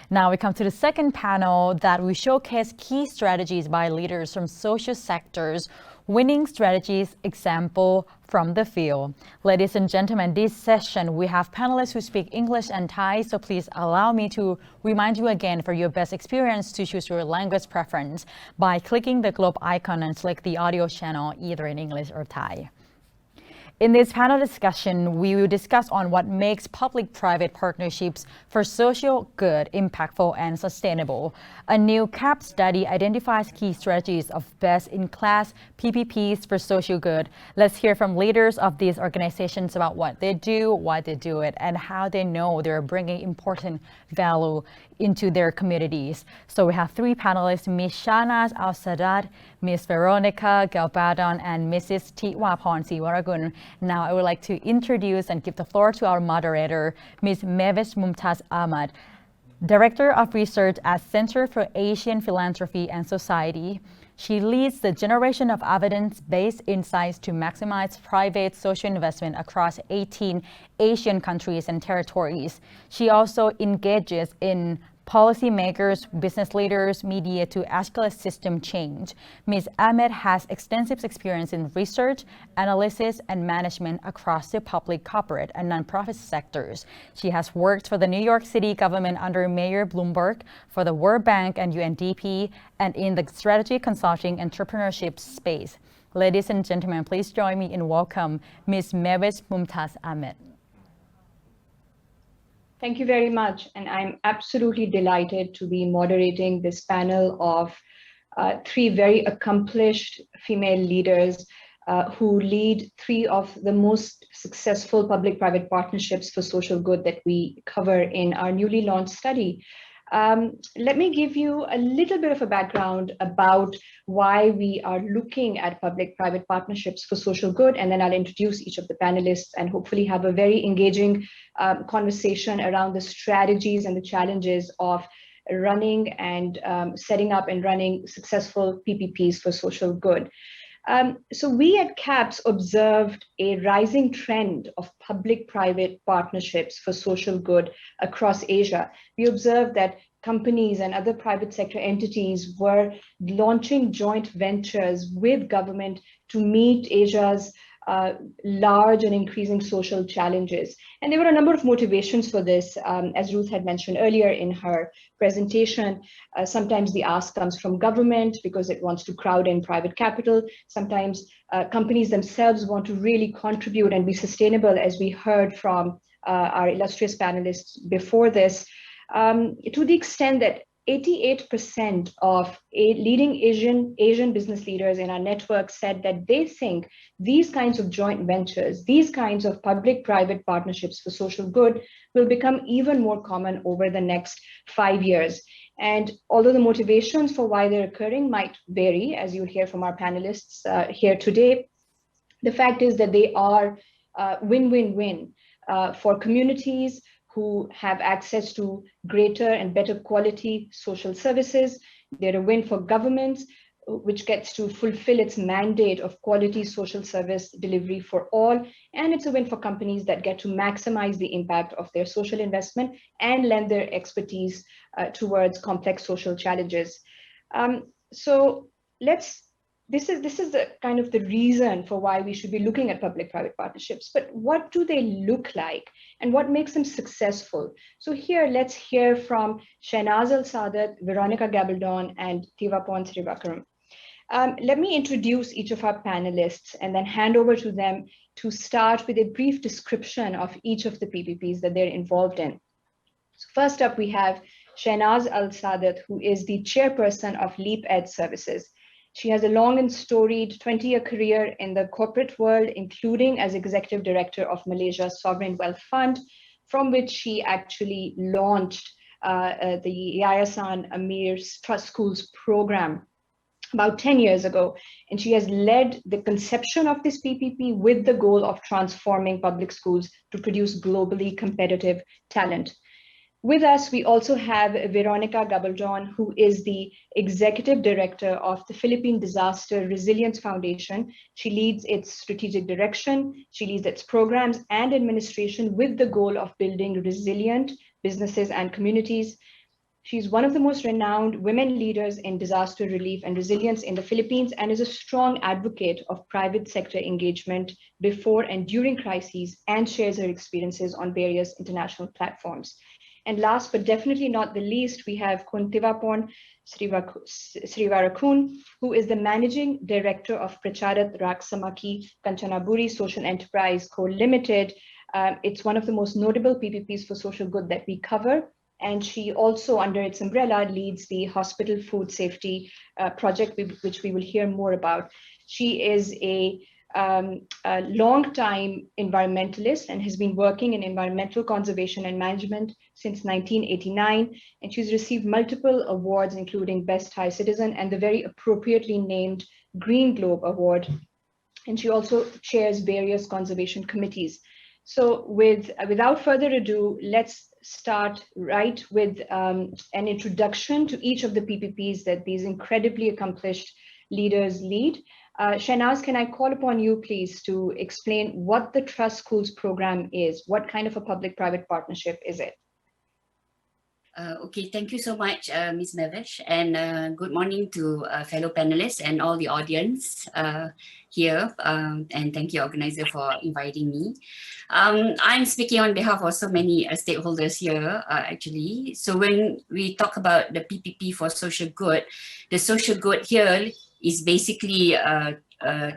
Now we come to the second panel that we showcase key strategies by leaders from social sectors, winning strategies example from the field. Ladies and gentlemen, this session we have panelists who speak English and Thai, so please allow me to remind you again for your best experience to choose your language preference by clicking the globe icon and select the audio channel either in English or Thai. In this panel discussion, we will discuss on what makes public-private partnerships for social good impactful and sustainable. A new CAP study identifies key strategies of best-in-class PPPs for social good. Let's hear from leaders of these organizations about what they do, why they do it, and how they know they're bringing important value into their communities. So we have three panelists, Ms. Shahnaz Al-Sadat, Ms. Veronica Gabaldon, and Mrs. Tivaporn Srivarakul. Now I would like to introduce and give the floor to our moderator, Ms. Mehvesh Mumtaz Ahmed, Director of Research at Center for Asian Philanthropy and Society. She leads the generation of evidence-based insights to maximize private social investment across 18 Asian countries and territories. She also engages in policymakers, business leaders, media to escalate system change. Ms. Ahmed has extensive experience in research, analysis, and management across the public, corporate, and nonprofit sectors. She has worked for the New York City government under Mayor Bloomberg, for the World Bank and UNDP, and in the strategy consulting entrepreneurship space. Ladies and gentlemen, please join me in welcome Ms. Mehvesh Mumtaz Ahmed. Thank you very much, and I'm absolutely delighted to be moderating this panel of three very accomplished female leaders who lead three of the most successful public-private partnerships for social good that we cover in our newly launched study. Let me give you a little bit of a background about why we are looking at public-private partnerships for social good, and then I'll introduce each of the panelists and hopefully have a very engaging conversation around the strategies and the challenges of running and setting up and running successful PPPs for social good. So we at CAPS observed a rising trend of public-private partnerships for social good across Asia. We observed that companies and other private sector entities were launching joint ventures with government to meet Asia's large and increasing social challenges. And there were a number of motivations for this. As Ruth had mentioned earlier in her presentation, sometimes the ask comes from government because it wants to crowd in private capital. Sometimes companies themselves want to really contribute and be sustainable, as we heard from our illustrious panelists before this, to the extent that 88% of leading Asian business leaders in our network said that they think these kinds of joint ventures, these kinds of public-private partnerships for social good will become even more common over the next 5 years. And although the motivations for why they're occurring might vary, as you'll hear from our panelists here today, the fact is that they are win-win-win for communities who have access to greater and better quality social services. They're a win for governments, which gets to fulfill its mandate of quality social service delivery for all. And it's a win for companies that get to maximize the impact of their social investment and lend their expertise towards complex social challenges. This is the kind of the reason for why we should be looking at public-private partnerships. But what do they look like and what makes them successful? So here, let's hear from Shahnaz Al-Sadat, Veronica Gabaldon, and Tivaporn Srivarakul. Let me introduce each of our panelists and then hand over to them to start with a brief description of each of the PPPs that they're involved in. So first up, we have Shahnaz Al-Sadat, who is the chairperson of Leap Ed Services. She has a long and storied 20-year career in the corporate world, including as executive director of Malaysia's Sovereign Wealth Fund, from which she actually launched the Yayasan Amir's Trust Schools program about 10 years ago. And she has led the conception of this PPP with the goal of transforming public schools to produce globally competitive talent. With us, we also have Veronica Gabaldon, who is the executive director of the Philippine Disaster Resilience Foundation. She leads its strategic direction, she leads its programs and administration with the goal of building resilient businesses and communities. She's one of the most renowned women leaders in disaster relief and resilience in the Philippines and is a strong advocate of private sector engagement before and during crises and shares her experiences on various international platforms. And last but definitely not the least, we have Tivaporn Srivarakul, who is the Managing Director of Pracharath Samakkee Kanchanaburi Social Enterprise Co. Limited. It's one of the most notable PPPs for social good that we cover. And she also, under its umbrella, leads the Hospital Food Safety Project, which we will hear more about. She is a long-time environmentalist and has been working in environmental conservation and management since 1989. And she's received multiple awards, including Best Thai Citizen and the very appropriately named Green Globe Award. And she also chairs various conservation committees. So without further ado, let's start right with an introduction to each of the PPPs that these incredibly accomplished leaders lead. Shahnaz, can I call upon you, please, to explain what the Trust Schools program is? What kind of a public-private partnership is it? Okay, thank you so much, Ms. Mehvesh, and good morning to fellow panelists and all the audience here, and thank you, organizer, for inviting me. I'm speaking on behalf of so many stakeholders here, actually. So when we talk about the PPP for social good, the social good here is basically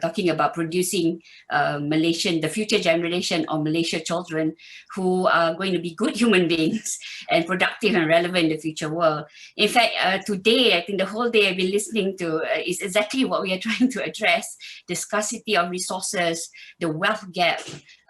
talking about producing the future generation of Malaysia children who are going to be good human beings and productive and relevant in the future world. In fact, today, I think the whole day I've been listening to is exactly what we are trying to address: the scarcity of resources, the wealth gap,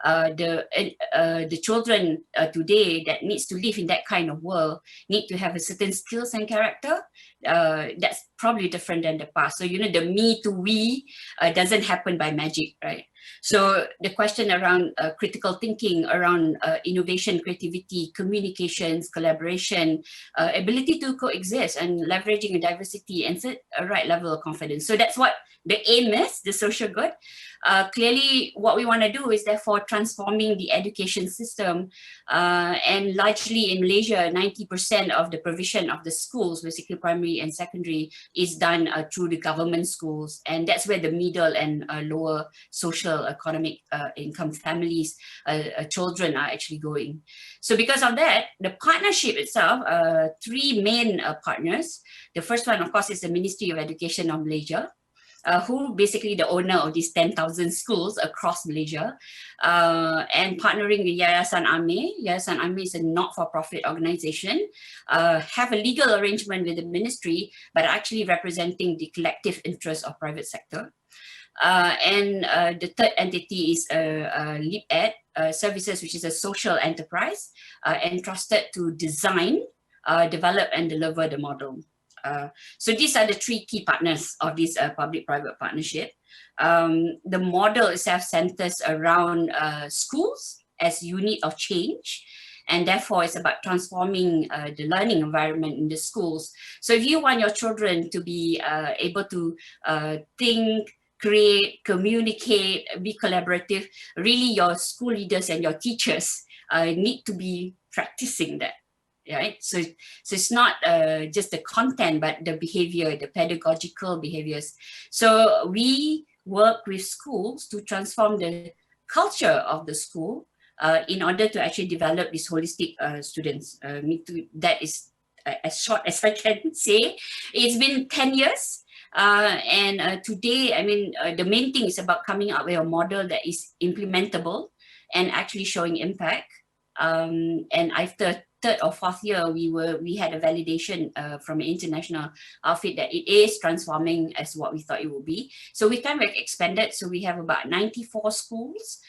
the children today that needs to live in that kind of world need to have a certain skills and character that's probably different than the past. So, you know, the me to we doesn't happen by magic, right? So the question around critical thinking, around innovation, creativity, communications, collaboration, ability to coexist and leveraging a diversity and set a right level of confidence. So that's what the aim is, the social good. Clearly, what we want to do is therefore transforming the education system, and largely in Malaysia, 90% of the provision of the schools, basically primary and secondary, is done through the government schools, and that's where the middle and lower social economic income families, children are actually going. So because of that, the partnership itself, three main partners. The first one, of course, is the Ministry of Education of Malaysia, who basically the owner of these 10,000 schools across Malaysia, and partnering with Yayasan Ahmed. Yayasan Ahmed is a not-for-profit organization, have a legal arrangement with the ministry, but actually representing the collective interest of private sector. And the third entity is LeapEd Services, which is a social enterprise entrusted to design, develop and deliver the model. So these are the three key partners of this public-private partnership. The model itself centers around schools as unit of change, and therefore it's about transforming the learning environment in the schools. So if you want your children to be able to think, create, communicate, be collaborative, really your school leaders and your teachers need to be practicing that. Right, so it's not just the content, but the behavior, the pedagogical behaviors. So we work with schools to transform the culture of the school in order to actually develop these holistic students. That is as short as I can say. It's been 10 years. And today, I mean, the main thing is about coming up with a model that is implementable and actually showing impact. And after third or fourth year, we had a validation from an international outfit that it is transforming as what we thought it would be. So we kind of expanded. So we have about 94 schools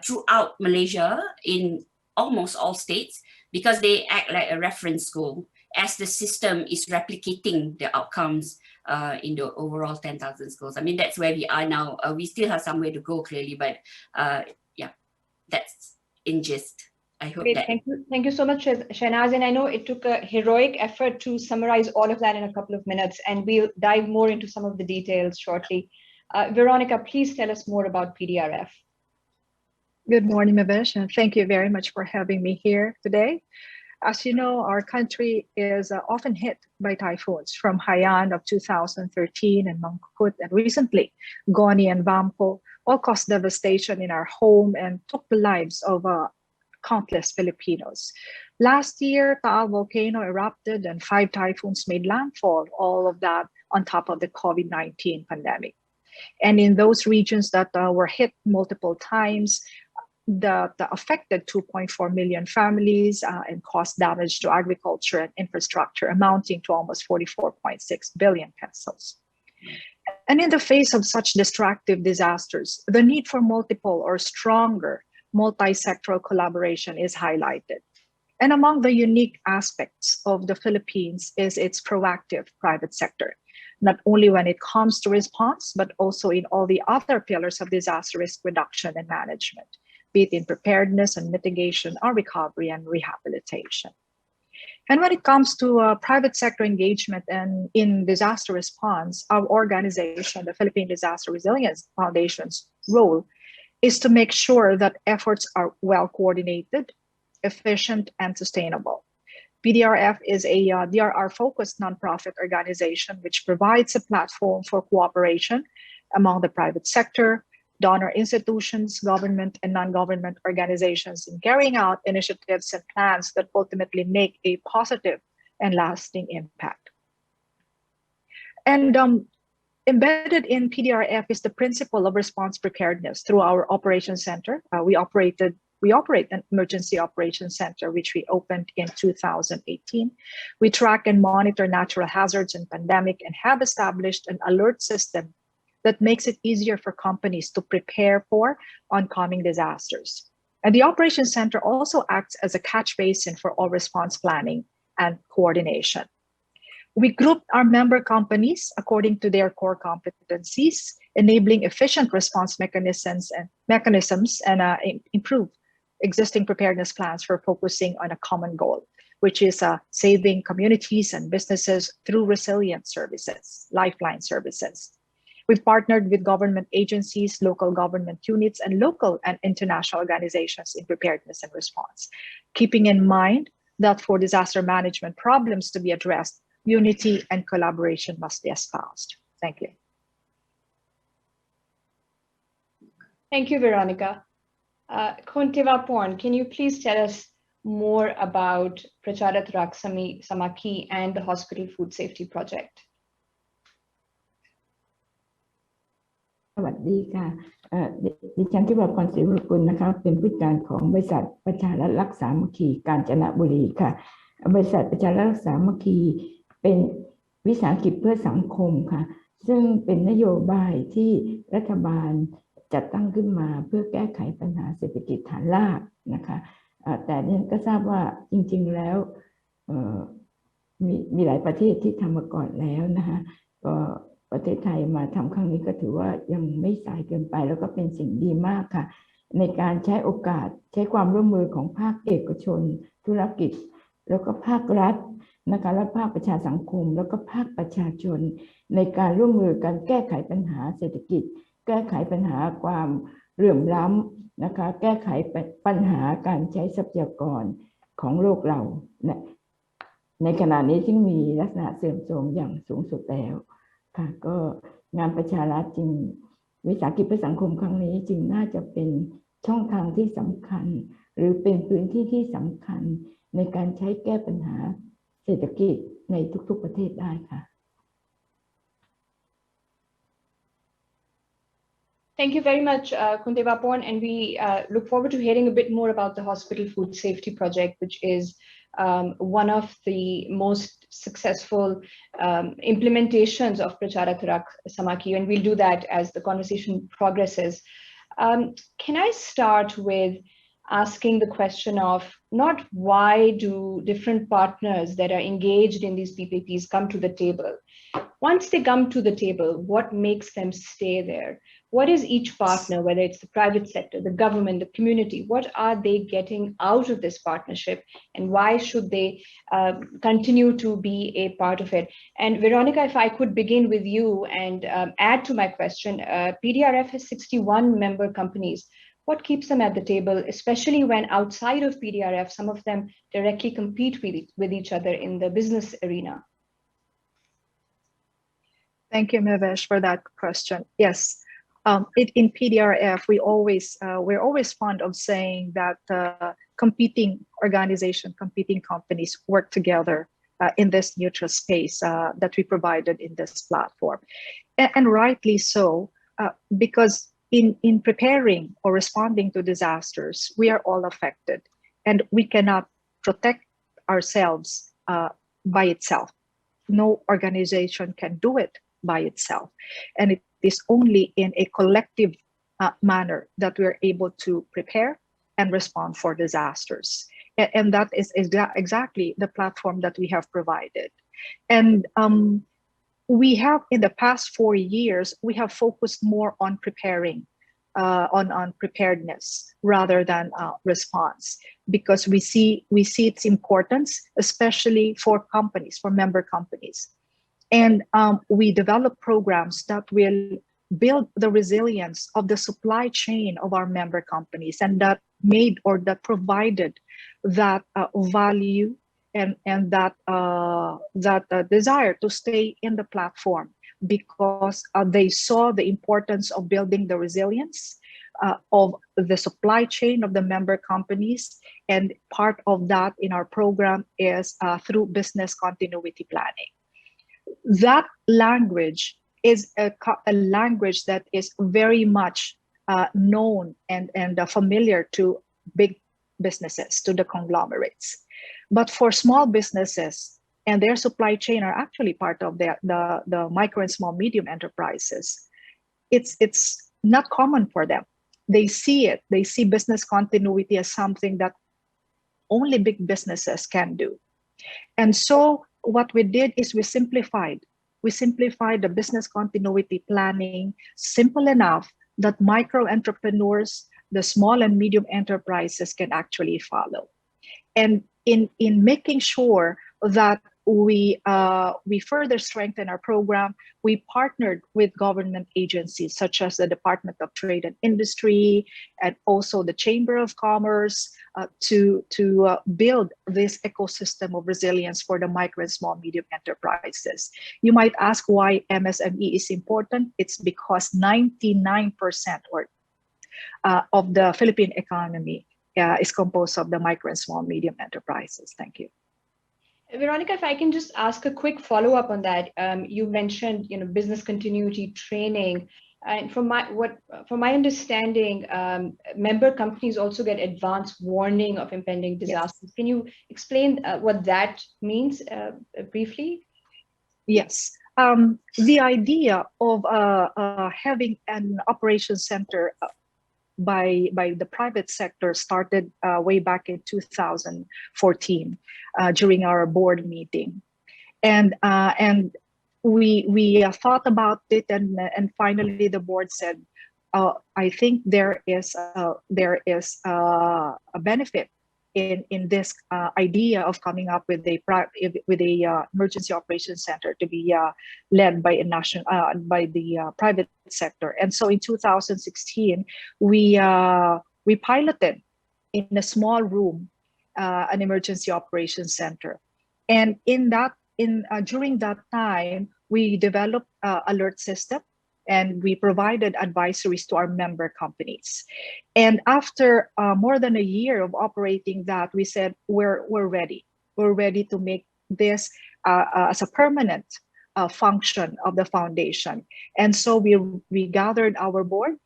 throughout Malaysia in almost all states, because they act like a reference school as the system is replicating the outcomes in the overall 10,000 schools. I mean, that's where we are now. We still have some way to go, clearly, but yeah, that's in gist. I hope that. Thank you so much, Shahnaz. And I know it took a heroic effort to summarize all of that in a couple of minutes, and we'll dive more into some of the details shortly. Veronica, please tell us more about PDRF. Good morning, Mehvesh, and thank you very much for having me here today. As you know, our country is often hit by typhoons, from Haiyan of 2013 and Mangkhut, and recently Goni and Vampo all caused devastation in our home and took the lives of countless Filipinos. Last year, Taal volcano erupted and 5 typhoons made landfall, all of that on top of the COVID-19 pandemic. And in those regions that were hit multiple times, the affected 2.4 million families and caused damage to agriculture and infrastructure amounting to almost 44.6 billion pesos. And in the face of such destructive disasters, the need for multiple or stronger multi-sectoral collaboration is highlighted. And among the unique aspects of the Philippines is its proactive private sector, not only when it comes to response, but also in all the other pillars of disaster risk reduction and management, be it in preparedness and mitigation or recovery and rehabilitation. And when it comes to private sector engagement and in disaster response, our organization, the Philippine Disaster Resilience Foundation's role is to make sure that efforts are well coordinated, efficient, and sustainable. PDRF is a DRR-focused nonprofit organization which provides a platform for cooperation among the private sector, donor institutions, government, and non-government organizations in carrying out initiatives and plans that ultimately make a positive and lasting impact. And embedded in PDRF is the principle of response preparedness through our operations center. We operate an emergency operations center, which we opened in 2018. We track and monitor natural hazards and pandemic and have established an alert system that makes it easier for companies to prepare for oncoming disasters. And the operations center also acts as a catch basin for all response planning and coordination. We grouped our member companies according to their core competencies, enabling efficient response mechanisms and improve existing preparedness plans for focusing on a common goal, which is saving communities and businesses through resilient services, lifeline services. We've partnered with government agencies, local government units, and local and international organizations in preparedness and response, keeping in mind that for disaster management problems to be addressed, unity and collaboration must be espoused. Thank you. Thank you, Veronica. Tivaporn, can you please tell us more about Pracharath Samakkee and the Hospital Food Safety Project? สวัสดีค่ะดิฉันทิวาพรศรีวรกุลนะคะเป็นผู้จัดการของบริษัทประชารัฐรักษามัคคีกาญจนบุรีค่ะบริษัทประชารัฐรักษามัคคีเป็นวิสาหกิจเพื่อสังคมค่ะซึ่งเป็นนโยบายที่รัฐบาลจัดตั้งขึ้นมาเพื่อแก้ไขปัญหาเศรษฐกิจฐานรากนะคะแต่ดิฉันก็ทราบว่าจริงๆแล้วมีหลายประเทศที่ทำมาก่อนแล้วนะคะก็ประเทศไทยมาทำครั้งนี้ก็ถือว่ายังไม่สายเกินไปแล้วก็เป็นสิ่งดีมากค่ะในการใช้โอกาสใช้ความร่วมมือของภาคเอกชนธุรกิจแล้วก็ภาครัฐนะคะและภาคประชาสังคมแล้วก็ภาคประชาชนในการร่วมมือกันแก้ไขปัญหาเศรษฐกิจแก้ไขปัญหาความเหลื่อมล้ำนะคะแก้ไขปัญหาการใช้ทรัพยากรของโลกเราในขณะนี้ที่มีลักษณะเสื่อมโทรมอย่างสูงสุดแล้วค่ะก็งานประชารัฐจึงวิสาหกิจเพื่อสังคมครั้งนี้จึงน่าจะเป็นช่องทางที่สำคัญหรือเป็นพื้นที่ที่สำคัญในการใช้แก้ปัญหาเศรษฐกิจในทุกๆประเทศได้ค่ะ Thank you very much, Tivaporn, and we look forward to hearing a bit more about the Hospital Food Safety Project, which is one of the most successful implementations of Pracharath Samakkee, and we'll do that as the conversation progresses. Can I start with asking the question of not why do different partners that are engaged in these PPPs come to the table? Once they come to the table, what makes them stay there? What is each partner, whether it's the private sector, the government, the community, what are they getting out of this partnership, and why should they continue to be a part of it? And Veronica, if I could begin with you and add to my question, PDRF has 61 member companies. what keeps them at the table, especially when outside of PDRF, some of them directly compete with each other in the business arena? Thank you, Mehvesh, for that question. Yes, in PDRF, we're always fond of saying that competing organizations, competing companies work together in this neutral space that we provided in this platform, and rightly so, because in preparing or responding to disasters, we are all affected, and we cannot protect ourselves by itself. No organization can do it by itself, and it is only in a collective manner that we're able to prepare and respond for disasters. And that is exactly the platform that we have provided. And we have, in the past 4 years, we have focused more on preparing, on preparedness rather than response, because we see its importance, especially for companies, for member companies. And we develop programs that will build the resilience of the supply chain of our member companies, and that made or that provided that value and that desire to stay in the platform, because they saw the importance of building the resilience of the supply chain of the member companies. And part of that in our program is through business continuity planning. That language is a language that is very much known and familiar to big businesses, to the conglomerates. But for small businesses, and their supply chain are actually part of the micro and small medium enterprises, it's not common for them. They see it. They see business continuity as something that only big businesses can do. And so what we did is we simplified the business continuity planning, simple enough that micro entrepreneurs, the small and medium enterprises can actually follow. And in making sure that we further strengthen our program, we partnered with government agencies such as the Department of Trade and Industry and also the Chamber of Commerce to build this ecosystem of resilience for the micro and small medium enterprises. You might ask why MSME is important. It's because 99% of the Philippine economy is composed of the micro and small medium enterprises. Thank you. Veronica, if I can just ask a quick follow-up on that. You mentioned, business continuity training, and from my understanding, member companies also get advance warning of impending disasters. Yes. Can you explain what that means briefly? Yes. The idea of having an operations center by the private sector started way back in 2014 during our board meeting, and we thought about it, and finally the board said, I think there is a benefit in this idea of coming up with a emergency operations center to be led by the private sector. And so in 2016, we piloted in a small room an emergency operations center, and during that time we developed alert system, and we provided advisories to our member companies. And after more than a year of operating that, we said we're ready. We're ready to make this as a permanent function of the foundation. And so we gathered our board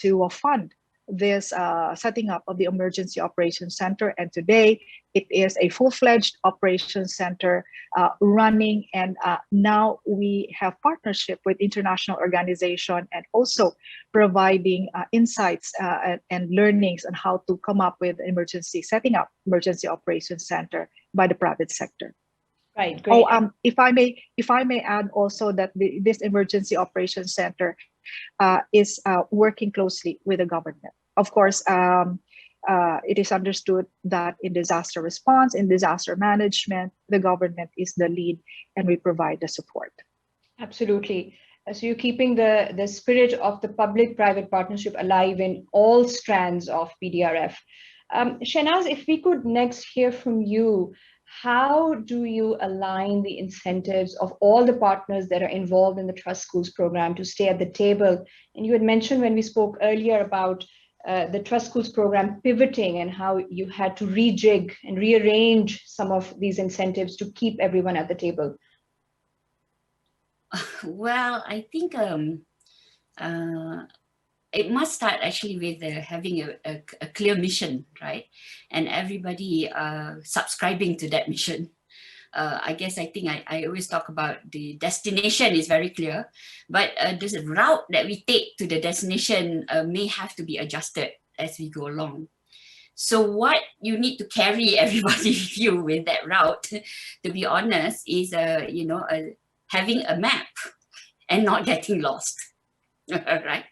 to fund this setting up of the Emergency Operations Center. And today it is a full-fledged operations center running. And now we have partnership with international organization and also providing insights and learnings on how to come up with setting up Emergency Operations Center by the private sector. Right, great. If I may add also that this Emergency Operations Center is working closely with the government. Of course, it is understood that in disaster response, in disaster management, the government is the lead, and we provide the support. Absolutely. So you're keeping the spirit of the public-private partnership alive in all strands of PDRF. Shahnaz, if we could next hear from you, how do you align the incentives of all the partners that are involved in the Trust Schools program to stay at the table? And you had mentioned when we spoke earlier about the Trust Schools program pivoting and how you had to rejig and rearrange some of these incentives to keep everyone at the table. Well, I think it must start actually with having a clear mission, right? And everybody subscribing to that mission. I think I always talk about the destination is very clear, but this route that we take to the destination may have to be adjusted as we go along. So what you need to carry everybody with you with that route, to be honest, is having a map and not getting lost, right?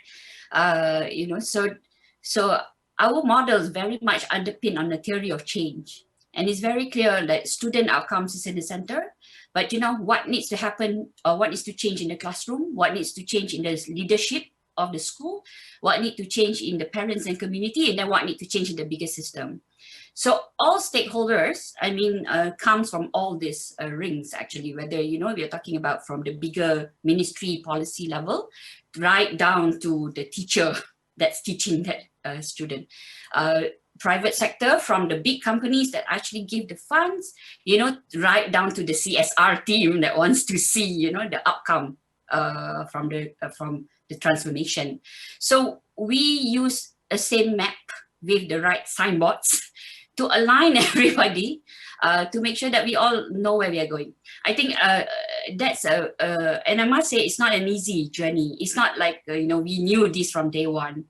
So our model is very much underpinned on the theory of change. And it's very clear that student outcomes is in the center, but what needs to happen or what needs to change in the classroom, what needs to change in the leadership of the school, what needs to change in the parents and community, and then what needs to change in the bigger system. So all stakeholders, comes from all these rings actually, whether, we are talking about from the bigger ministry policy level, right down to the teacher that's teaching that student. Private sector, from the big companies that actually give the funds, right down to the CSR team that wants to see, the outcome from the transformation. So we use a same map with the right signboards to align everybody to make sure that we all know where we are going. I think that's and I must say it's not an easy journey. It's not like, we knew this from day one.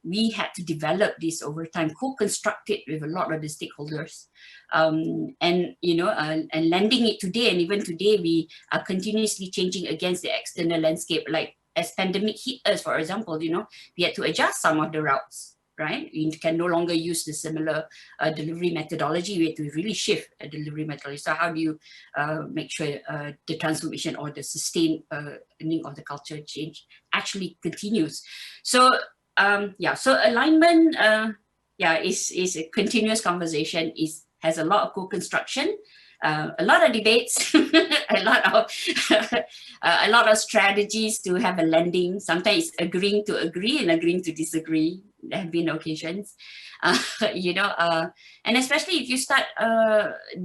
We had to develop this over time, co-construct it with a lot of the stakeholders. And landing it today, and even today, we are continuously changing against the external landscape. Like as pandemic hit us, for example, we had to adjust some of the routes. Right? We can no longer use the similar delivery methodology. We have to really shift a delivery methodology. So how do you make sure the transformation or the sustained of the culture change actually continues? So so alignment, is a continuous conversation. Has a lot of co-construction, a lot of debates, a lot of strategies to have a landing. Sometimes agreeing to agree and agreeing to disagree. There have been occasions, and especially if you start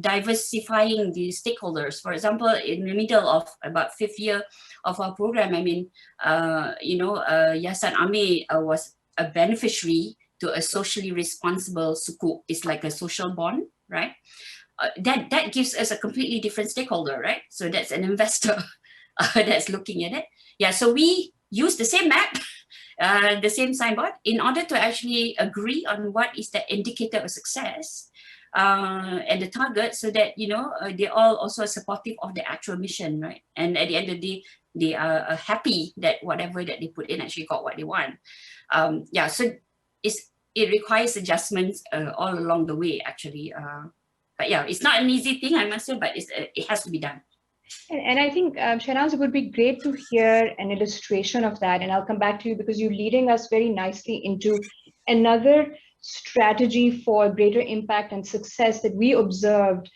diversifying the stakeholders. For example, in the middle of about 5th year of our program, Yayasan Ahmed was a beneficiary to a socially responsible sukuk. It's like a social bond, right? That gives us a completely different stakeholder, right? So that's an investor that's looking at it. Yeah, so we use the same map, the same signboard, in order to actually agree on what is the indicator of success and the target, so that they all also supportive of the actual mission, right? And at the end of the day, they are happy that whatever that they put in actually got what they want. So it requires adjustments all along the way, actually. But yeah, it's not an easy thing, I must say, but it has to be done. And I think, Shahnaz, it would be great to hear an illustration of that. And I'll come back to you because you're leading us very nicely into another strategy for greater impact and success that we observed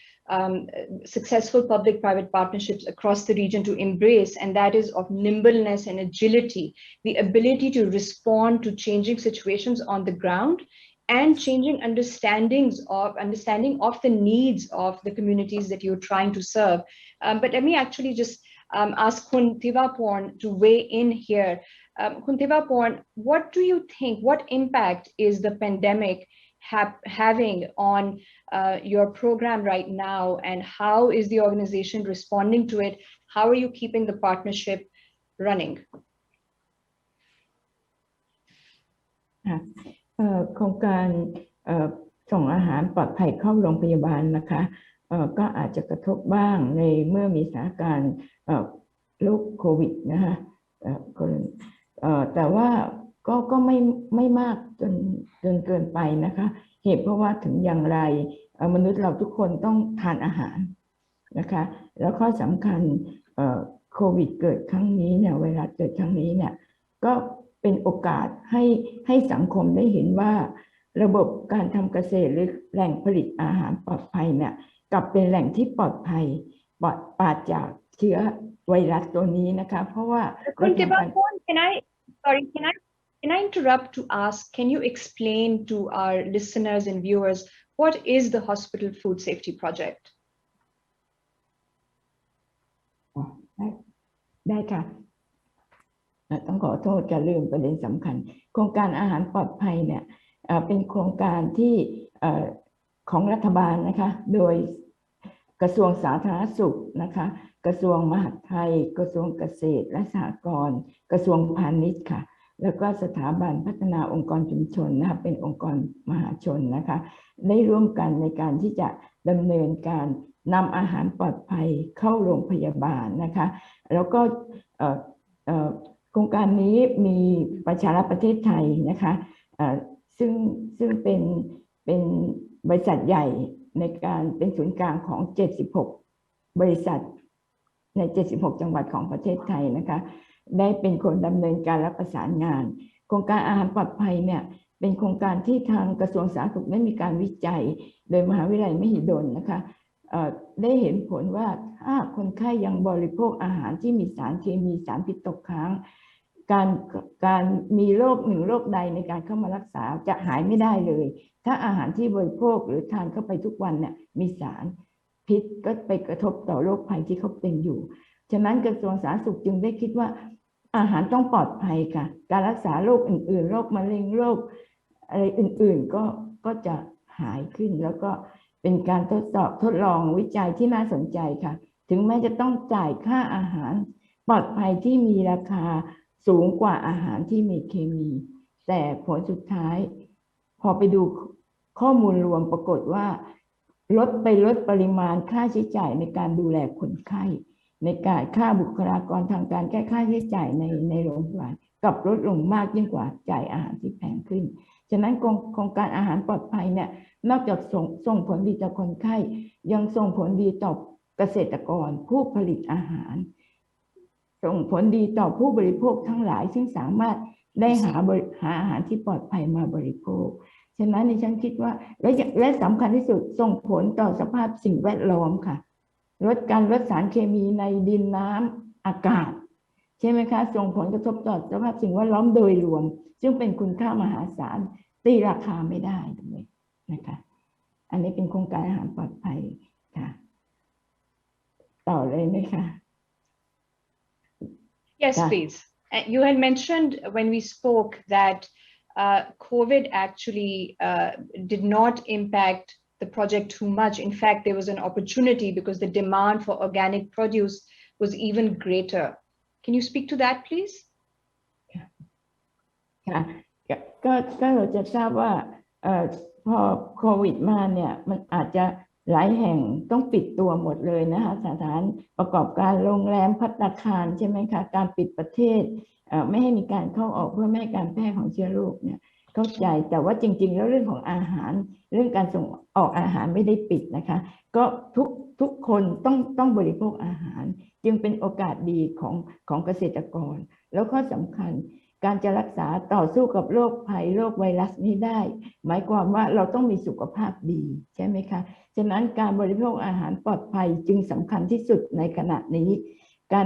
successful public-private partnerships across the region to embrace, and that is of nimbleness and agility, the ability to respond to changing situations on the ground and changing understanding of the needs of the communities that you're trying to serve. But let me actually just ask Khun Tivaporn to weigh in here. Khun Tivaporn, what do you think, what impact is the pandemic having on your program right now, and how is the organization responding to it? How are you keeping the partnership running? โครงการส่งอาหารปลอดภัยเข้าโรงพยาบาลนะคะก็อาจจะกระทบบ้างในเมื่อมีสถานการณ์โรคโควิดนะคะแต่ว่าก็ไม่มากจนเกินไปนะคะเหตุเพราะว่าถึงอย่างไรมนุษย์เราทุกคนต้องทานอาหารนะคะแล้วข้อสำคัญ โควิดเกิดครั้งนี้เนี่ยไวรัสเกิดครั้งนี้เนี่ยก็เป็นโอกาสให้สังคมได้เห็นว่าระบบการทำเกษตรหรือแหล่งผลิตอาหารปลอดภัยเนี่ยกลับเป็นแหล่งที่ปลอดภัยปราศจากเชื้อไวรัสตัวนี้นะคะเพราะว่า คุณ Tivaporn, can I interrupt to ask, can you explain to our listeners and viewers what is the Hospital Food Safety Project? ได้ค่ะต้องขอโทษจะลืมประเด็นสำคัญโครงการอาหารปลอดภัยเนี่ยเป็นโครงการที่ของรัฐบาลนะคะโดยกระทรวงสาธารณสุขนะคะกระทรวงมหาดไทยกระทรวงเกษตรและสหกรณ์กระทรวงพาณิชย์ค่ะแล้วก็สถาบันพัฒนาองค์กรชุมชนนะคะเป็นองค์กรมหาชนนะคะได้ร่วมกันในการที่จะดำเนินการนำอาหารปลอดภัยเข้าโรงพยาบาลนะคะแล้วก็โครงการนี้มีประชารัฐประเทศไทยนะคะซึ่งเป็นบริษัทใหญ่ในการเป็นศูนย์กลางของ76บริษัทใน76จังหวัดของประเทศไทยนะคะได้เป็นคนดำเนินการและประสานงานโครงการอาหารปลอดภัยเนี่ยเป็นโครงการที่ทางกระทรวงสาธารณสุขได้มีการวิจัยโดยมหาวิทยาลัยมหิดลนะคะได้เห็นผลว่าถ้าคนไข้ยังบริโภคอาหารที่มีสารเคมีสารพิษตกค้างการมีโรคหนึ่งโรคใดในการเข้ามารักษาจะหายไม่ได้เลยถ้าอาหารที่บริโภคหรือทานเข้าไปทุกวันเนี่ยมีสารพิษก็ไปกระทบต่อโรคภัยที่เขาเป็นอยู่ฉะนั้นกระทรวงสาธารณสุขจึงได้คิดว่าอาหารต้องปลอดภัยค่ะการรักษาโรคอื่นๆโรคมะเร็งโรคอะไรอื่นๆก็จะหายขึ้นแล้วก็เป็นการทดลองวิจัยที่น่าสนใจค่ะถึงแม้จะต้องจ่ายค่าอาหารปลอดภัยที่มีราคาสูงกว่าอาหารที่มีเคมีแต่ผลสุดท้ายพอไปดูข้อมูลรวมปรากฏว่าลดปริมาณค่าใช้จ่ายในการดูแลคนไข้ในการค่าบุคลากรทางการแก้ค่าใช้จ่ายในโรงพยาบาลกับลดลงมากยิ่งกว่าจ่ายอาหารที่แพงขึ้นฉะนั้นโครงการอาหารปลอดภัยเนี่ยนอกจากส่งผลดีต่อคนไข้ยังส่งผลดีต่อเกษตรกรผู้ผลิตอาหารส่งผลดีต่อผู้บริโภคทั้งหลายซึ่งสามารถได้หาอาหารที่ปลอดภัยมาบริโภคฉะนั้นดิฉันคิดว่าและสำคัญที่สุดส่งผลต่อสภาพสิ่งแวดล้อมค่ะลดสารเคมีในดินน้ำอากาศใช่ไหมคะส่งผลกระทบต่อสภาพสิ่งแวดล้อมโดยรวมซึ่งเป็นคุณค่ามหาศาลตีราคาไม่ได้เลยนะคะอันนี้เป็นโครงการอาหารปลอดภัยค่ะต่อเลยไหมคะ Yes, please. You had mentioned when we spoke that COVID actually did not impact the project too much. In fact, there was an opportunity because the demand for organic produce was even greater. Can you speak to that, please? ค่ะก็เราจะทราบว่าพอโควิดมาเนี่ยมันอาจจะหลายแห่งต้องปิดตัวหมดเลยนะคะสถานประกอบการโรงแรมภัตตาคารใช่ไหมคะการปิดประเทศไม่ให้มีการเข้าออกเพื่อไม่ให้การแพร่ของเชื้อโรคเนี่ยเข้าใจแต่ว่าจริงๆแล้วเรื่องของอาหารเรื่องการส่งออกอาหารไม่ได้ปิดนะคะก็ทุกคนต้องบริโภคอาหารจึงเป็นโอกาสดีของเกษตรกรแล้วข้อสำคัญการจะรักษาต่อสู้กับโรคภัยโรคไวรัสนี้ได้หมายความว่าเราต้องมีสุขภาพดีใช่ไหมคะฉะนั้นการบริโภคอาหารปลอดภัยจึงสำคัญที่สุดในขณะนี้กา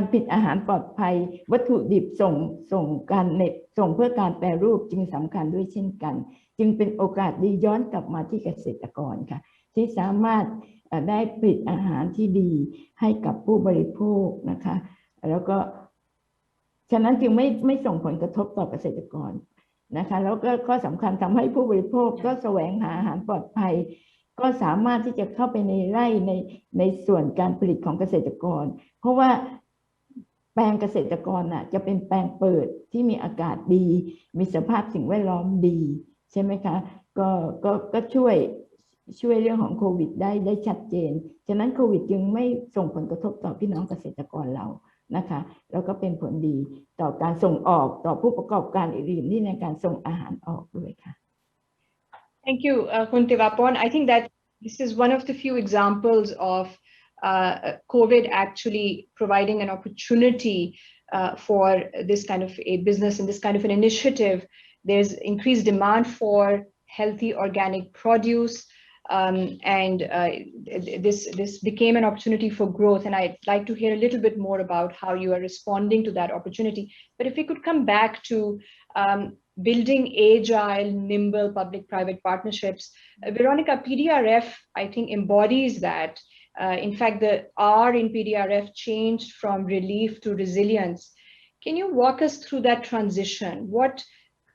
รผลิตอาหารปลอดภัยวัตถุดิบส่งเพื่อการแปรรูปจึงสำคัญด้วยเช่นกันจึงเป็นโอกาสดีย้อนกลับมาที่เกษตรกรค่ะที่สามารถได้ผลิตอาหารที่ดีให้กับผู้บริโภคนะคะแล้วก็ฉะนั้นจึงไม่ส่งผลกระทบต่อเกษตรกรนะคะแล้วก็ข้อสำคัญทำให้ผู้บริโภคก็แสวงหาอาหารปลอดภัยก็สามารถที่จะเข้าไปในไร่ในส่วนการผลิตของเกษตรกรเพราะว่าแปลงเกษตรกรน่ะจะเป็นแปลงเปิดที่มีอากาศดีมีสภาพสิ่งแวดล้อมดีใช่ไหมคะก็ช่วยเรื่องของโควิดได้ชัดเจนฉะนั้นโควิดจึงไม่ส่งผลกระทบต่อพี่น้องเกษตรกรเรานะคะแล้วก็เป็นผลดีต่อการส่งออกต่อผู้ประกอบการอื่นๆที่ในการส่งอาหารออกด้วยค่ะ Thank you, Kun Tivaporn. I think that this is one of the few examples of COVID actually providing an opportunity for this kind of a business and this kind of an initiative. There's increased demand for healthy organic produce, and this became an opportunity for growth. And I'd like to hear a little bit more about how you are responding to that opportunity. But if we could come back to building agile, nimble public-private partnerships, Veronica, PDRF, I think, embodies that. In fact, the R in PDRF changed from relief to resilience. Can you walk us through that transition? What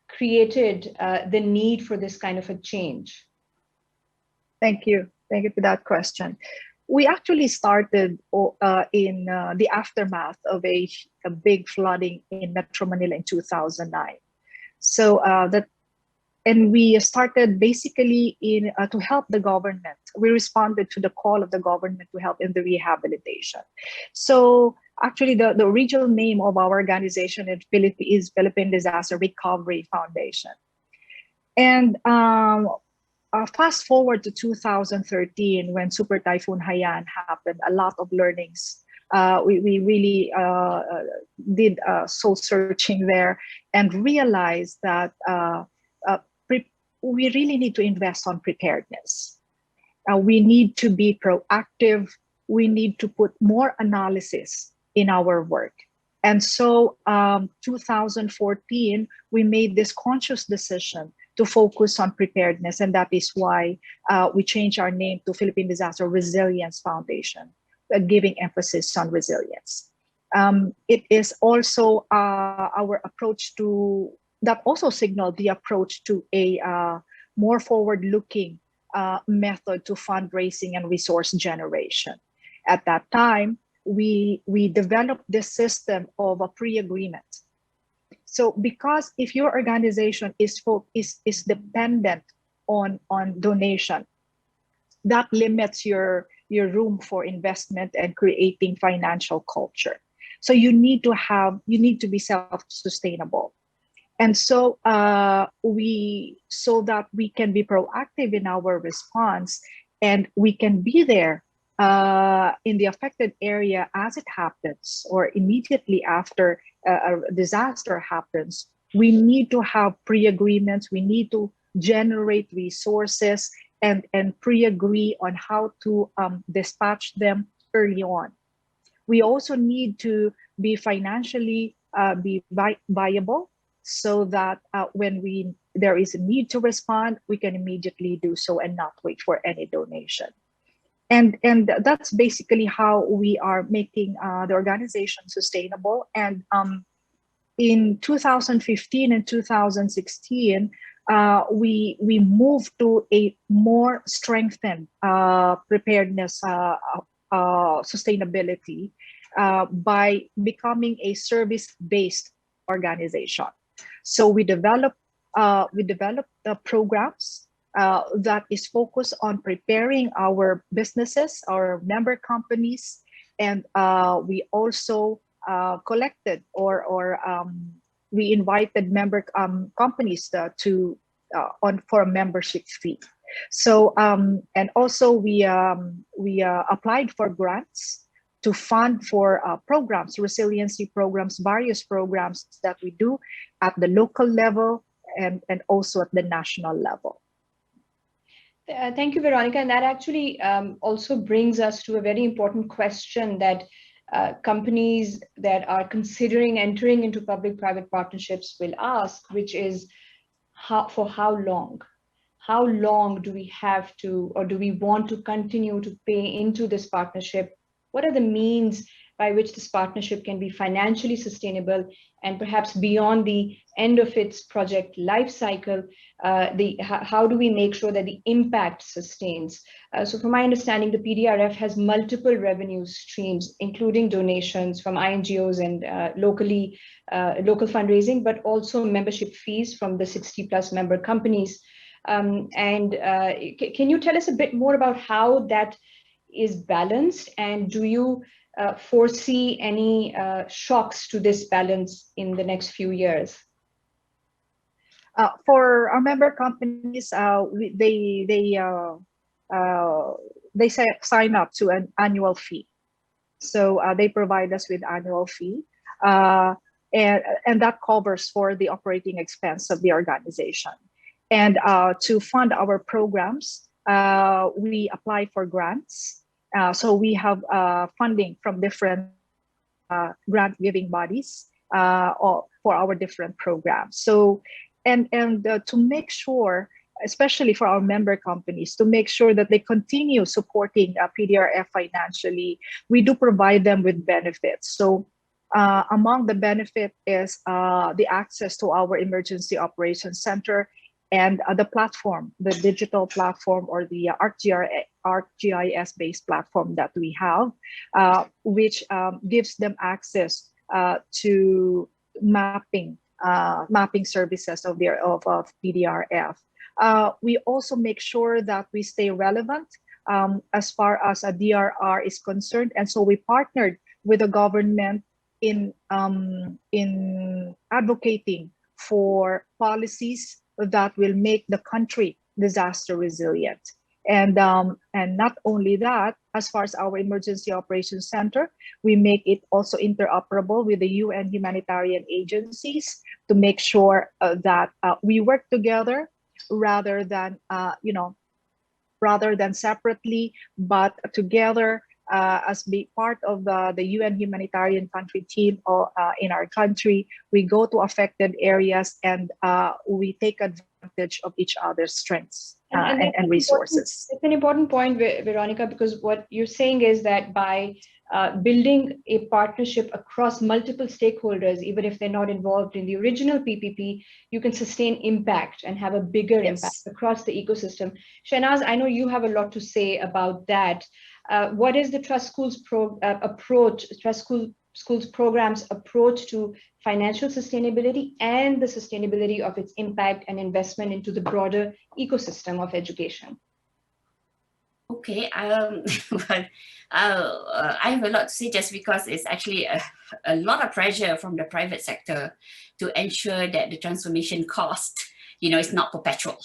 created the need for this kind of a change? Thank you. Thank you for that question. We actually started in the aftermath of a big flooding in Metro Manila in 2009. So and we started basically to help the government. We responded to the call of the government to help in the rehabilitation. So actually the original name of our organization is Philippine Disaster Recovery Foundation. And fast forward to 2013, when Super Typhoon Haiyan happened, a lot of learnings. We really did soul searching there and realized that we really need to invest on preparedness. We need to be proactive. We need to put more analysis in our work. And so 2014, we made this conscious decision to focus on preparedness. And that is why we changed our name to Philippine Disaster Resilience Foundation, giving emphasis on resilience. It is also our approach to, that also signaled the approach to a more forward-looking method to fundraising and resource generation. At that time, we developed this system of a pre-agreement. So because if your organization is dependent on donation, that limits your room for investment and creating financial culture. So you need to be self-sustainable. And so so that we can be proactive in our response and we can be there in the affected area as it happens or immediately after a disaster happens, we need to have pre-agreements. We need to generate resources and pre-agree on how to dispatch them early on. We also need to be financially viable so that when there is a need to respond, we can immediately do so and not wait for any donation. And that's basically how we are making the organization sustainable. And in 2015 and 2016, we moved to a more strengthened preparedness sustainability by becoming a service-based organization. So we developed the programs that is focused on preparing our businesses, our member companies, and we also collected or we invited member companies for a membership fee. So and also we applied for grants to fund for programs, resiliency programs, various programs that we do at the local level and also at the national level. Thank you, Veronica. And that actually also brings us to a very important question that companies that are considering entering into public-private partnerships will ask, which is for how long? How long do we have to, or do we want to continue to pay into this partnership? What are the means by which this partnership can be financially sustainable and perhaps beyond the end of its project life cycle? How do we make sure that the impact sustains? So from my understanding, the PDRF has multiple revenue streams, including donations from INGOs and local fundraising, but also membership fees from the 60+ member companies. Can you tell us a bit more about how that is balanced, and do you foresee any shocks to this balance in the next few years? For our member companies, they sign up to an annual fee. So they provide us with annual fee, and that covers for the operating expense of the organization. And to fund our programs, we apply for grants. So we have funding from different grant giving bodies for our different programs. So, and to make sure, especially for our member companies, to make sure that they continue supporting PDRF financially, we do provide them with benefits. So among the benefit is the access to our Emergency Operations Center and the platform, the digital platform, or the ArcGIS-based platform that we have, which gives them access to mapping services of PDRF. We also make sure that we stay relevant as far as a DRR is concerned, and so we partnered with the government in advocating for policies that will make the country disaster resilient. And not only that, as far as our Emergency Operations Center, we make it also interoperable with the UN humanitarian agencies to make sure that we work together rather than separately, but together as be part of the UN humanitarian country team in our country. We go to affected areas and we take advantage of each other's strengths and resources. It's an important point, Veronica, because what you're saying is that by building a partnership across multiple stakeholders, even if they're not involved in the original PPP, you can sustain impact and have a bigger impact across the ecosystem. Shahnaz, I know you have a lot to say about that. What is the Trust Schools Schools program's approach to financial sustainability and the sustainability of its impact and investment into the broader ecosystem of education? Okay, well, I have a lot to say just because it's actually a lot of pressure from the private sector to ensure that the transformation cost, is not perpetual,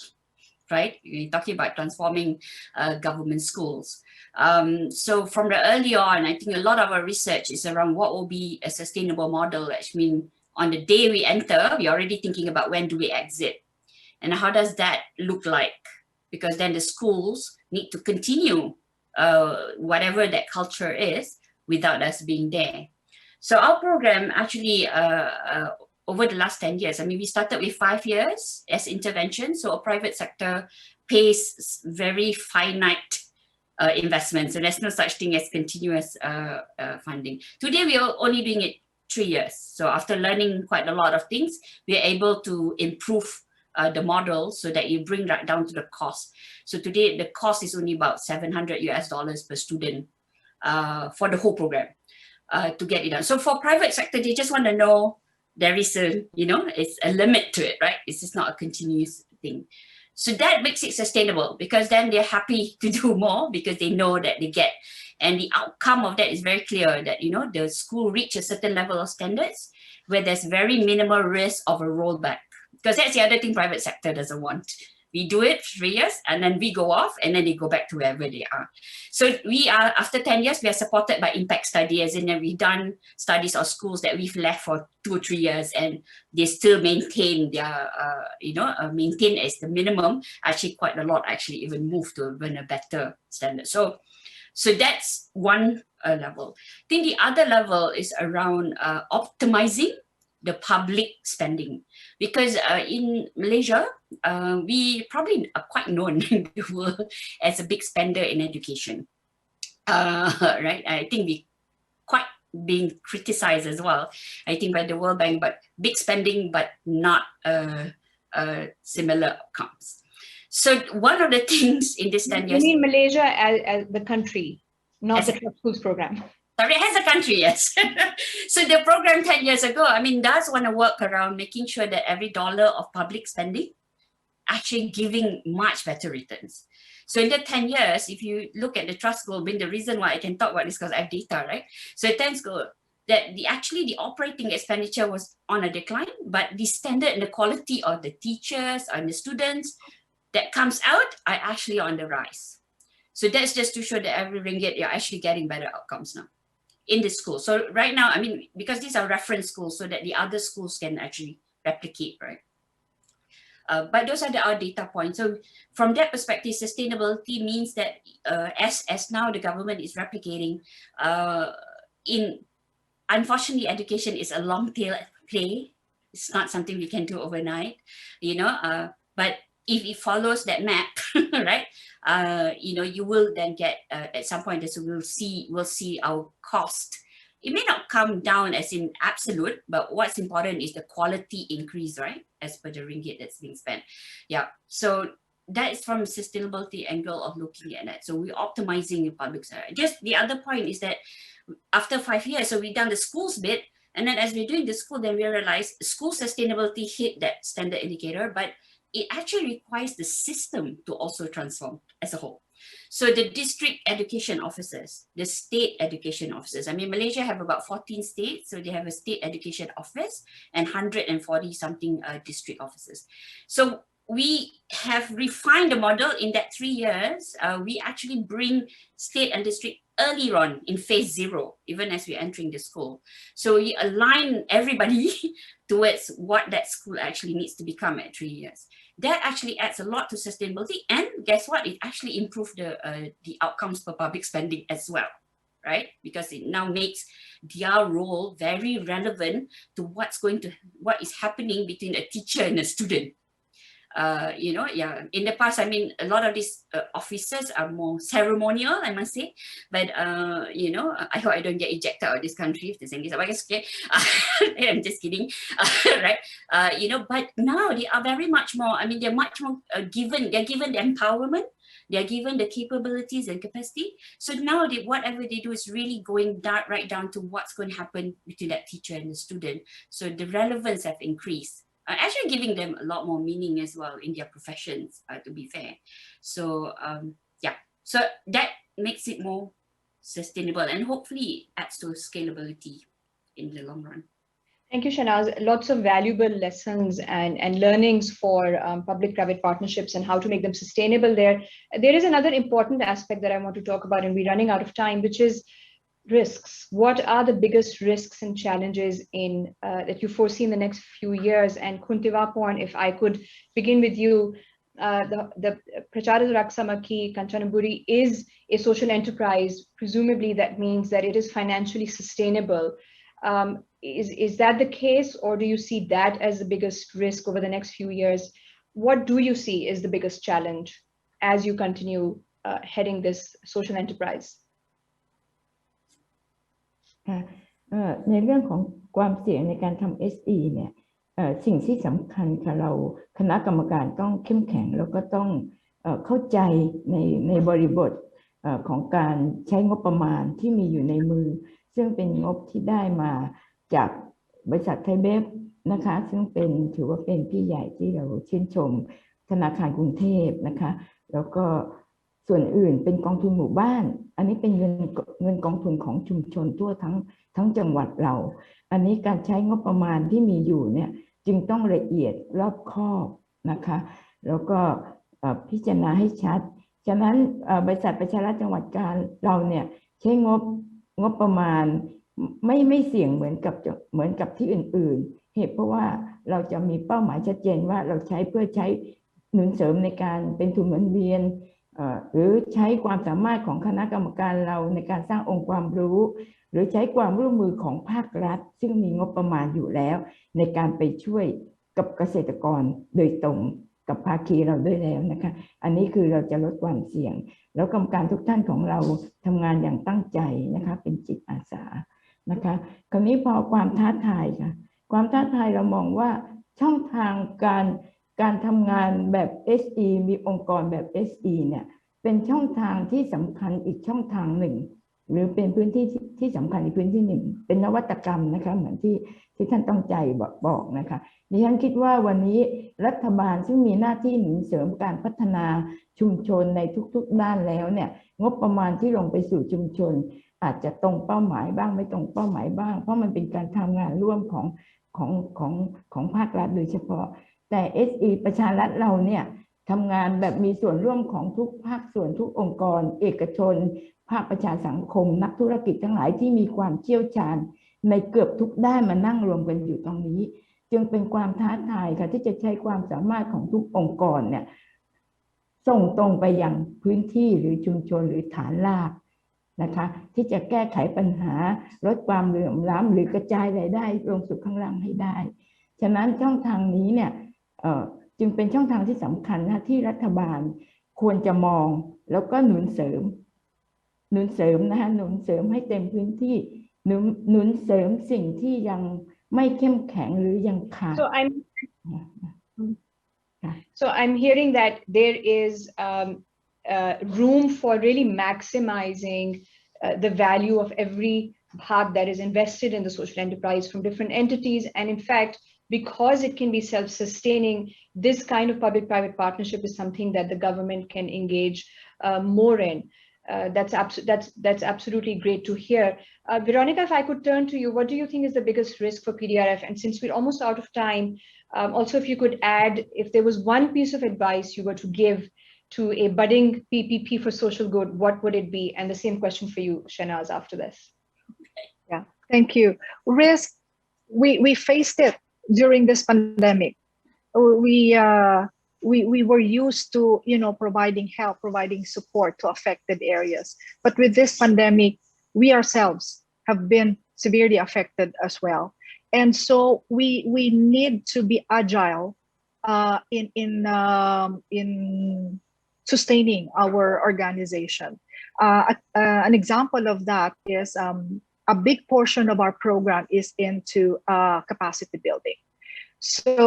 right? We're talking about transforming government schools. So from the early on, I think a lot of our research is around what will be a sustainable model. Which means on the day we enter, we're already thinking about when do we exit and how does that look like? Because then the schools need to continue whatever that culture is without us being there. So our program actually over the last 10 years, we started with 5 years as intervention. So a private sector pays very finite investments. So there's no such thing as continuous funding. Today, we are only doing it 3 years. So after learning quite a lot of things, we are able to improve the model so that you bring that down to the cost. So today, the cost is only about $700 per student for the whole program to get it done. So for private sector, they just want to know there is it's a limit to it, right? It's just not a continuous thing. So that makes it sustainable because then they're happy to do more because they know that they get. And the outcome of that is very clear that, the school reach a certain level of standards where there's very minimal risk of a rollback. Because that's the other thing private sector doesn't want. We do it 3 years and then we go off and then they go back to wherever they are. So we are, after 10 years, we are supported by impact study, as in we've done studies of schools that we've left for 2 or 3 years and they still maintain their, maintain as the minimum, actually quite a lot, actually even move to even a better standard. So that's one level. I think the other level is around optimizing the public spending, because in Malaysia, we probably are quite known in the world as a big spender in education, right? I think we quite being criticized as well, I think by the World Bank, but big spending, but not similar outcomes. So one of the things in this 10 years— You mean Malaysia as the country, not the Trust Schools program? Sorry, as a country, yes. So the program 10 years ago, does want to work around making sure that every dollar of public spending actually giving much better returns. So in the 10 years, if you look at the trust goal, the reason why I can talk about this because I have data, right? So it tends to that the operating expenditure was on a decline, but the standard and the quality of the teachers and the students that comes out are actually on the rise. So that's just to show that every ringgit you're actually getting better outcomes now in the school. So right now, I mean, because these are reference schools so that the other schools can actually replicate, right? But those are our data points. So from that perspective, sustainability means that as now the government is replicating, unfortunately, education is a long tail play. It's not something we can do overnight, but if it follows that map, right, you will then get at some point, so we'll see our cost. It may not come down as in absolute, but what's important is the quality increase, right, as per the ringgit that's being spent. Yeah, so that is from sustainability angle of looking at that. So we're optimizing the public sector. Just the other point is that after 5 years, so we've done the schools bit, and then as we're doing the school, then we realize school sustainability hit that standard indicator, but it actually requires the system to also transform as a whole. So the district education officers, the state education officers, I mean, Malaysia have about 14 states, so they have a state education office and 140 something district officers. So we have refined the model in that 3 years. We actually bring state and district earlier on in phase 0, even as we're entering the school. So we align everybody towards what that school actually needs to become at 3 years. That actually adds a lot to sustainability, and guess what? It actually improved the outcomes for public spending as well, right? Because it now makes their role very relevant to what is happening between a teacher and a student. In the past, I mean, a lot of these officers are more ceremonial, I must say, but I hope I don't get ejected out of this country if there's any, I guess, okay, I'm just kidding, right, but now they are very much more, I mean, they're much more given the empowerment, they're given the capabilities and capacity, so now whatever they do is really going right down to what's going to happen between that teacher and the student, so the relevance have increased. Actually giving them a lot more meaning as well in their professions, to be fair. So so that makes it more sustainable and hopefully adds to scalability in the long run. Thank you, Shahnaz. Lots of valuable lessons and learnings for public-private partnerships and how to make them sustainable there. There is another important aspect that I want to talk about, and we're running out of time, which is risks. What are the biggest risks and challenges that you foresee in the next few years? And Tivaporn, if I could begin with you, the Pracharath Samakkee Kanchanaburi is a social enterprise. Presumably that means that it is financially sustainable. Is that the case, or do you see that as the biggest risk over the next few years? What do you see is the biggest challenge as you continue heading this social enterprise? ในเรื่องของความเสี่ยงในการทำ SE เนี่ยสิ่งที่สำคัญค่ะเราคณะกรรมการต้องเข้มแข็งแล้วก็ต้องเข้าใจในบริบทของการใช้งบประมาณที่มีอยู่ในมือซึ่งเป็นงบที่ได้มาจากบริษัทไทยเบฟนะคะซึ่งถือว่าเป็นพี่ใหญ่ที่เราชื่นชมธนาคารกรุงเทพนะคะแล้วก็ส่วนอื่นเป็นกองทุนหมู่บ้านอันนี้เป็นเงินกองทุนของชุมชนทั่วทั้งจังหวัดเราอันนี้การใช้งบประมาณที่มีอยู่เนี่ยจึงต้องละเอียดรอบคอบนะคะแล้วก็พิจารณาให้ชัดฉะนั้นบริษัทประชารัฐจังหวัดกาญเราเนี่ยใช้งบประมาณไม่เสี่ยงเหมือนกับที่อื่นๆเหตุเพราะว่าเราจะมีเป้าหมายชัดเจนว่าเราใช้เพื่อใช้หนุนเสริมในการเป็นทุนหมุนเวียนหรือใช้ความสามารถของคณะกรรมการเราในการสร้างองค์ความรู้หรือใช้ความร่วมมือของภาครัฐซึ่งมีงบประมาณอยู่แล้วในการไปช่วยกับเกษตรกรโดยตรงกับภาคีเราด้วยแล้วนะคะอันนี้คือเราจะลดความเสี่ยงแล้วกรรมการทุกท่านของเราทำงานอย่างตั้งใจนะคะเป็นจิตอาสานะคะคราวนี้พอความท้าทายค่ะความท้าทายเรามองว่าช่องทางการทำงานแบบ SE มีองค์กรแบบ SE เนี่ยเป็นช่องทางที่สำคัญอีกช่องทางหนึ่งหรือเป็นพื้นที่ที่สำคัญอีกพื้นที่หนึ่งเป็นนวัตกรรมนะคะเหมือนที่ท่านต้องใจบอกนะคะดิฉันคิดว่าวันนี้รัฐบาลซึ่งมีหน้าที่หนุนเสริมการพัฒนาชุมชนในทุกๆด้านแล้วเนี่ยงบประมาณที่ลงไปสู่ชุมชนอาจจะตรงเป้าหมายบ้างไม่ตรงเป้าหมายบ้างเพราะมันเป็นการทำงานร่วมของภาครัฐโดยเฉพาะแต่ SE ประชารัฐเราเนี่ยท ทำงานแบบมีส่วนร่วมของทุกภาคส่วนทุกองค์กรเอกชนภาคประชาสังคมนักธุรกิจทั้งหลายที่มีความเชี่ยวชาญในเกือบทุกด้านมานั่งรวมกันอยู่ตรงนี้จึงเป็นความท้าทายค่ะที่จะใช้ความสามารถของทุกองค์กรเนี่ยส่งตรงไปยังพื้นที่หรือชุมชนหรือฐานรากนะคะที่จะแก้ไขปัญหาลดความเหลื่อมล้ำหรือกระจายรายได้ลงสู่ข้างล่างให้ได้ฉะนั้นช่องทางนี้เนี่ยจึงเป็นช่องทางที่สำคัญนะที่รัฐบาลควรจะมองแล้วก็หนุนเสริมนะคะหนุนเสริมให้เต็มพื้นที่หนุนเสริมสิ่งที่ยังไม่เข้มแข็งหรือยังขาด So I'm hearing that there is room for really maximizing the value of every part that is invested in the social enterprise from different entities. And in fact, because it can be self-sustaining, this kind of public-private partnership is something that the government can engage more in. That's absolutely great to hear. Veronica, if I could turn to you, what do you think is the biggest risk for PDRF? And since we're almost out of time, also if you could add, if there was one piece of advice you were to give to a budding PPP for social good, what would it be? And the same question for you, Shahnaz, after this. Yeah, thank you. Risk, we faced it during this pandemic. We were used to, providing help, providing support to affected areas. But with this pandemic, we ourselves have been severely affected as well. And so we need to be agile in sustaining our organization. An example of that is a big portion of our program is into capacity building. So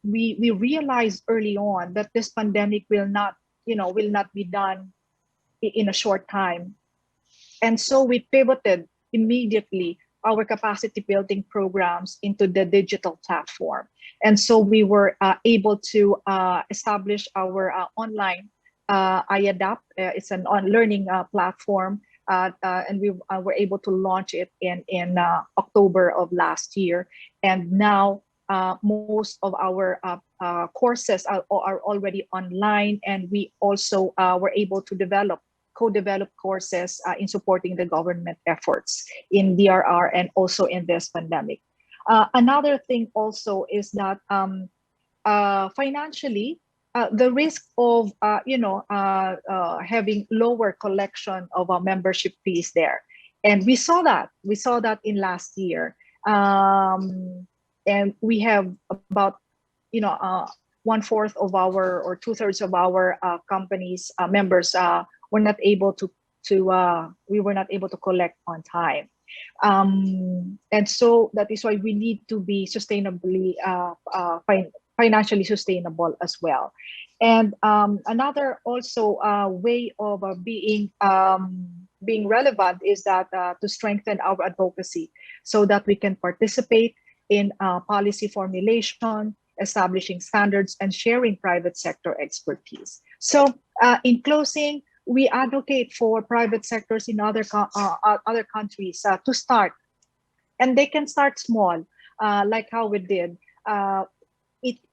we realized early on that this pandemic will not be done in a short time. And so we pivoted immediately our capacity building programs into the digital platform. And so we were able to establish our online iAdapt. It's an learning platform. And we were able to launch it in October of last year. And now most of our courses are already online, and we also were able to co-develop courses in supporting the government efforts in DRR and also in this pandemic. Another thing also is that financially, the risk of having lower collection of our membership fees there, and we saw that in last year. And we have about 1/4 of our or 2/3 of our companies members were not able to collect on time. And so that is why we need to be sustainably financially sustainable as well. And another also way of being relevant is that to strengthen our advocacy so that we can participate in policy formulation, establishing standards, and sharing private sector expertise. So in closing, we advocate for private sectors in other countries to start, and they can start small, like how we did.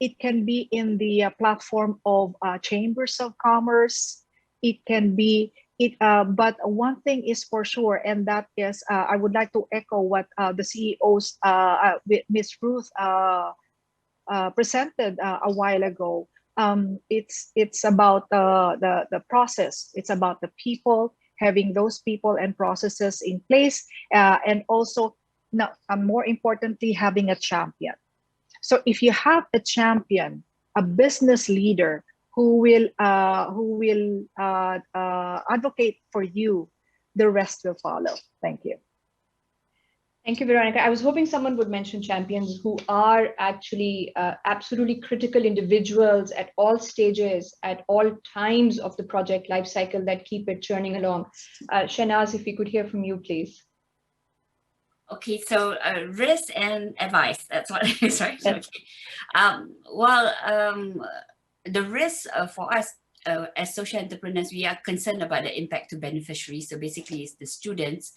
It can be in the platform of chambers of commerce. It can be but one thing is for sure, and that is I would like to echo what the CEOs, Ms. Ruth, presented a while ago. It's about the process. It's about the people, having those people and processes in place, and also, more importantly, having a champion. So if you have a champion, a business leader who will advocate for you, the rest will follow. Thank you. Thank you, Veronica. I was hoping someone would mention champions who are actually absolutely critical individuals at all stages, at all times of the project lifecycle that keep it churning along. Shahnaz, if we could hear from you, please. Okay, so risk and advice. That's what sorry. Yes. Okay. The risk for us as social entrepreneurs, we are concerned about the impact to beneficiaries. So basically it's the students.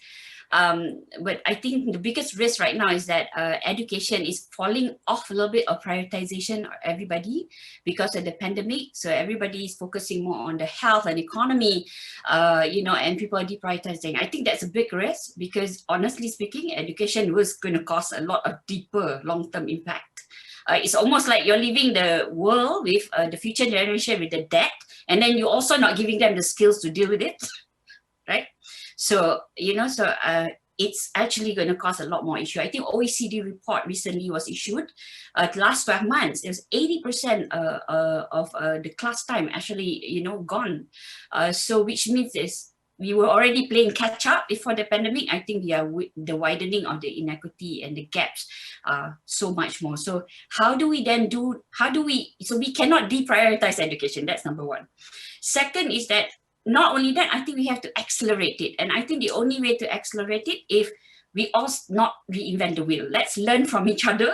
But I think the biggest risk right now is that education is falling off a little bit of prioritization of everybody because of the pandemic. So everybody is focusing more on the health and economy, and people are deprioritizing. I think that's a big risk because honestly speaking, education was going to cause a lot of deeper long-term impact. It's almost like you're leaving the world with the future generation with the debt, and then you're also not giving them the skills to deal with it, right? So, it's actually going to cause a lot more issue. I think OECD report recently was issued. The last 12 months, there's 80% of the class time actually, gone. So which means we were already playing catch up before the pandemic. I think the widening of the inequity and the gaps so much more. So so we cannot deprioritize education. That's number one. Second is that not only that, I think we have to accelerate it. And I think the only way to accelerate it if we all not reinvent the wheel. Let's learn from each other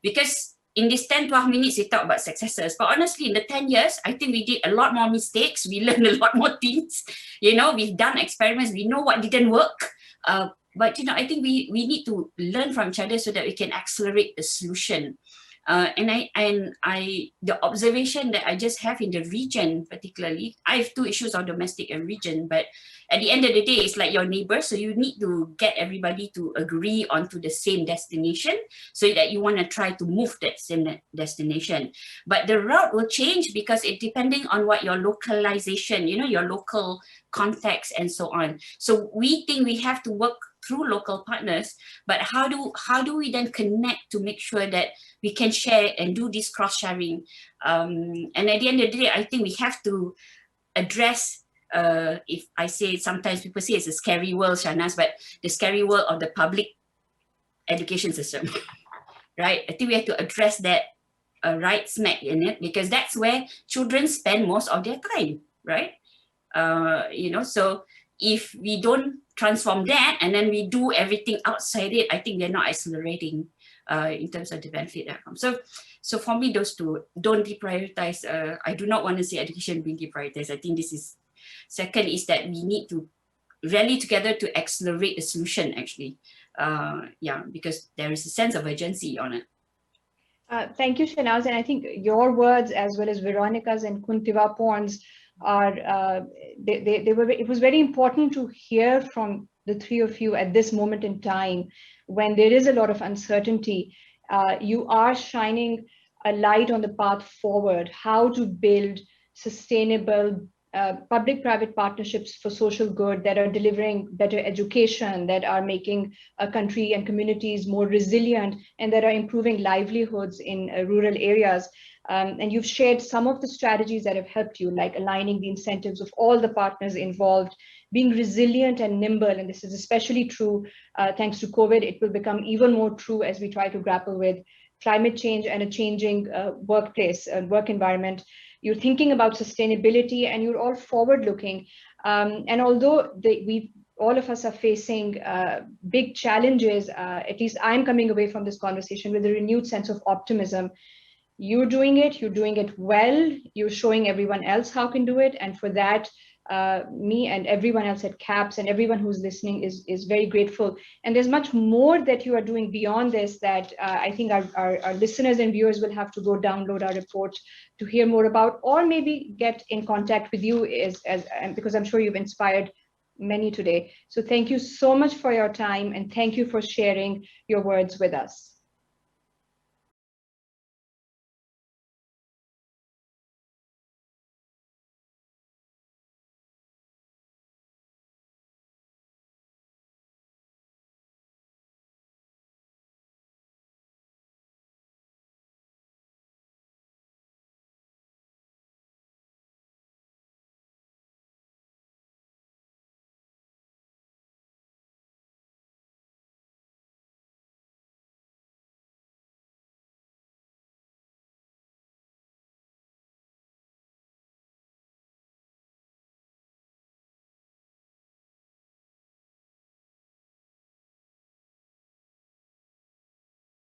because in this 10-12 minutes, we talk about successes. But honestly, in the 10 years, I think we did a lot more mistakes. We learned a lot more things. We've done experiments. We know what didn't work. But I think we need to learn from each other so that we can accelerate the solution. The observation that I just have in the region, particularly, I have two issues of domestic and region, but at the end of the day, it's like your neighbor. So you need to get everybody to agree onto the same destination so that you want to try to move that same destination. But the route will change because it depending on what your localization, your local context and so on. So we think we have to work through local partners, but how do we then connect to make sure that we can share and do this cross-sharing? And at the end of the day, I think we have to address, if I say, sometimes people say it's a scary world, Shahnaz, but the scary world of the public education system, right? I think we have to address that right smack in it because that's where children spend most of their time, right? So if we don't transform that and then we do everything outside it, I think they're not accelerating in terms of the benefit outcome. So for me, those two, don't deprioritize. I do not want to see education being deprioritized. I think this is, second is that we need to rally together to accelerate the solution actually. Because there is a sense of urgency on it. Thank you, Shahnaz. And I think your words as well as Veronica's and Tivaporn's are, it was very important to hear from the three of you at this moment in time when there is a lot of uncertainty. You are shining a light on the path forward, how to build sustainable public-private partnerships for social good that are delivering better education, that are making a country and communities more resilient, and that are improving livelihoods in rural areas. And you've shared some of the strategies that have helped you, like aligning the incentives of all the partners involved, being resilient and nimble. And this is especially true thanks to COVID. It will become even more true as we try to grapple with climate change and a changing workplace and work environment. You're thinking about sustainability and you're all forward-looking. And although all of us are facing big challenges, at least I'm coming away from this conversation with a renewed sense of optimism. You're doing it well, you're showing everyone else how can do it. And for that, me and everyone else at CAPS and everyone who's listening is very grateful. And there's much more that you are doing beyond this that I think our listeners and viewers will have to go download our report to hear more about, or maybe get in contact with you because I'm sure you've inspired many today. So thank you so much for your time and thank you for sharing your words with us.